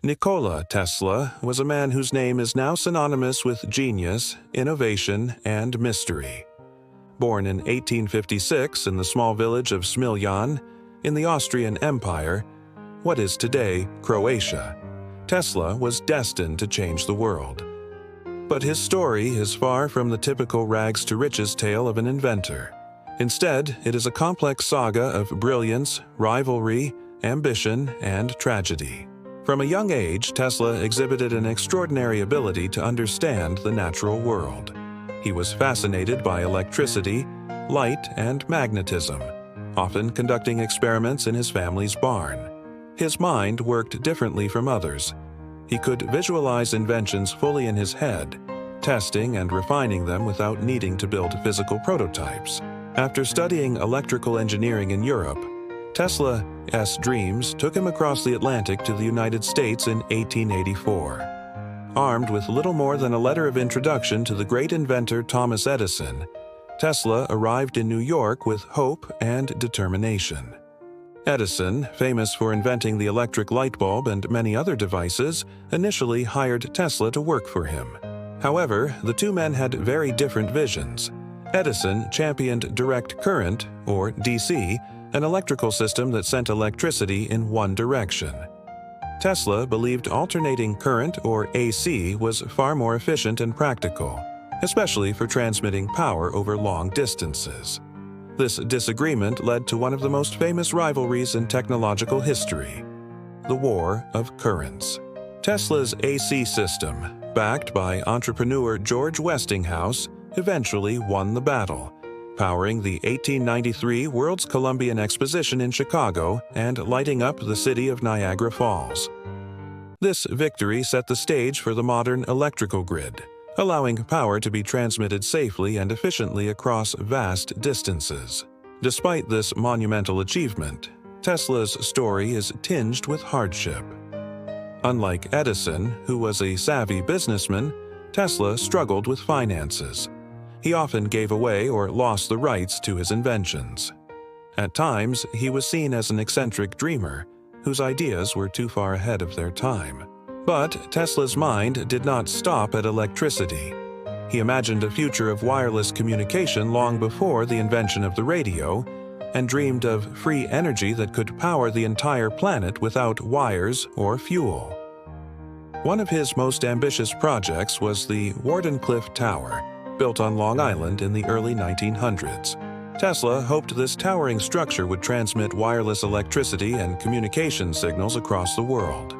Nikola Tesla was a man whose name is now synonymous with genius, innovation, and mystery. Born in 1856 in the small village of Smiljan, in the Austrian Empire, what is today Croatia, Tesla was destined to change the world. But his story is far from the typical rags-to-riches tale of an inventor. Instead, it is a complex saga of brilliance, rivalry, ambition, and tragedy. From a young age, Tesla exhibited an extraordinary ability to understand the natural world. He was fascinated by electricity, light, and magnetism, often conducting experiments in his family's barn. His mind worked differently from others. He could visualize inventions fully in his head, testing and refining them without needing to build physical prototypes. After studying electrical engineering in Europe, Tesla's dreams took him across the Atlantic to the United States in 1884. Armed with little more than a letter of introduction to the great inventor Thomas Edison, Tesla arrived in New York with hope and determination. Edison, famous for inventing the electric light bulb and many other devices, initially hired Tesla to work for him. However, the two men had very different visions. Edison championed direct current, or DC, an electrical system that sent electricity in one direction. Tesla believed alternating current, or AC, was far more efficient and practical, especially for transmitting power over long distances. This disagreement led to one of the most famous rivalries in technological history, the War of Currents. Tesla's AC system, backed by entrepreneur George Westinghouse, eventually won the battle, powering the 1893 World's Columbian Exposition in Chicago and lighting up the city of Niagara Falls. This victory set the stage for the modern electrical grid, allowing power to be transmitted safely and efficiently across vast distances. Despite this monumental achievement, Tesla's story is tinged with hardship. Unlike Edison, who was a savvy businessman, Tesla struggled with finances. He often gave away or lost the rights to his inventions. At times, he was seen as an eccentric dreamer, whose ideas were too far ahead of their time. But Tesla's mind did not stop at electricity. He imagined a future of wireless communication long before the invention of the radio, and dreamed of free energy that could power the entire planet without wires or fuel. One of his most ambitious projects was the Wardenclyffe Tower, built on Long Island in the early 1900s. Tesla hoped this towering structure would transmit wireless electricity and communication signals across the world.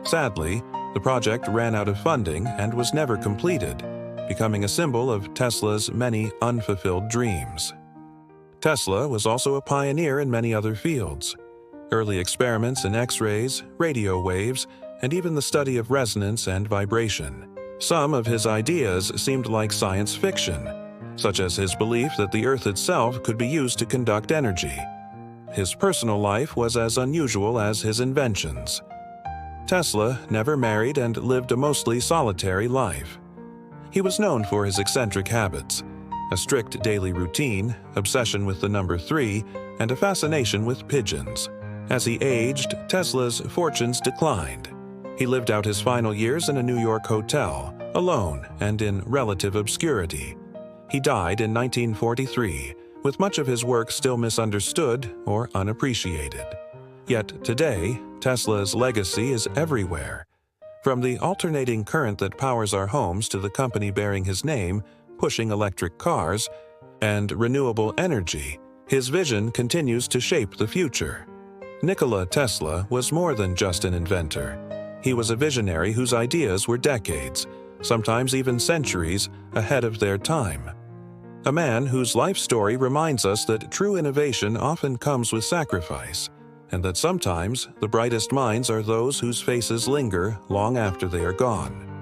Sadly, the project ran out of funding and was never completed, becoming a symbol of Tesla's many unfulfilled dreams. Tesla was also a pioneer in many other fields. Early experiments in X-rays, radio waves, and even the study of resonance and vibration. Some of his ideas seemed like science fiction, such as his belief that the Earth itself could be used to conduct energy. His personal life was as unusual as his inventions. Tesla never married and lived a mostly solitary life. He was known for his eccentric habits, a strict daily routine, obsession with the number 3, and a fascination with pigeons. As he aged, Tesla's fortunes declined. He lived out his final years in a New York hotel, alone and in relative obscurity. He died in 1943, with much of his work still misunderstood or unappreciated. Yet today, Tesla's legacy is everywhere. From the alternating current that powers our homes to the company bearing his name, pushing electric cars, and renewable energy, his vision continues to shape the future. Nikola Tesla was more than just an inventor. He was a visionary whose ideas were decades, sometimes even centuries, ahead of their time. A man whose life story reminds us that true innovation often comes with sacrifice, and that sometimes the brightest minds are those whose faces linger long after they are gone.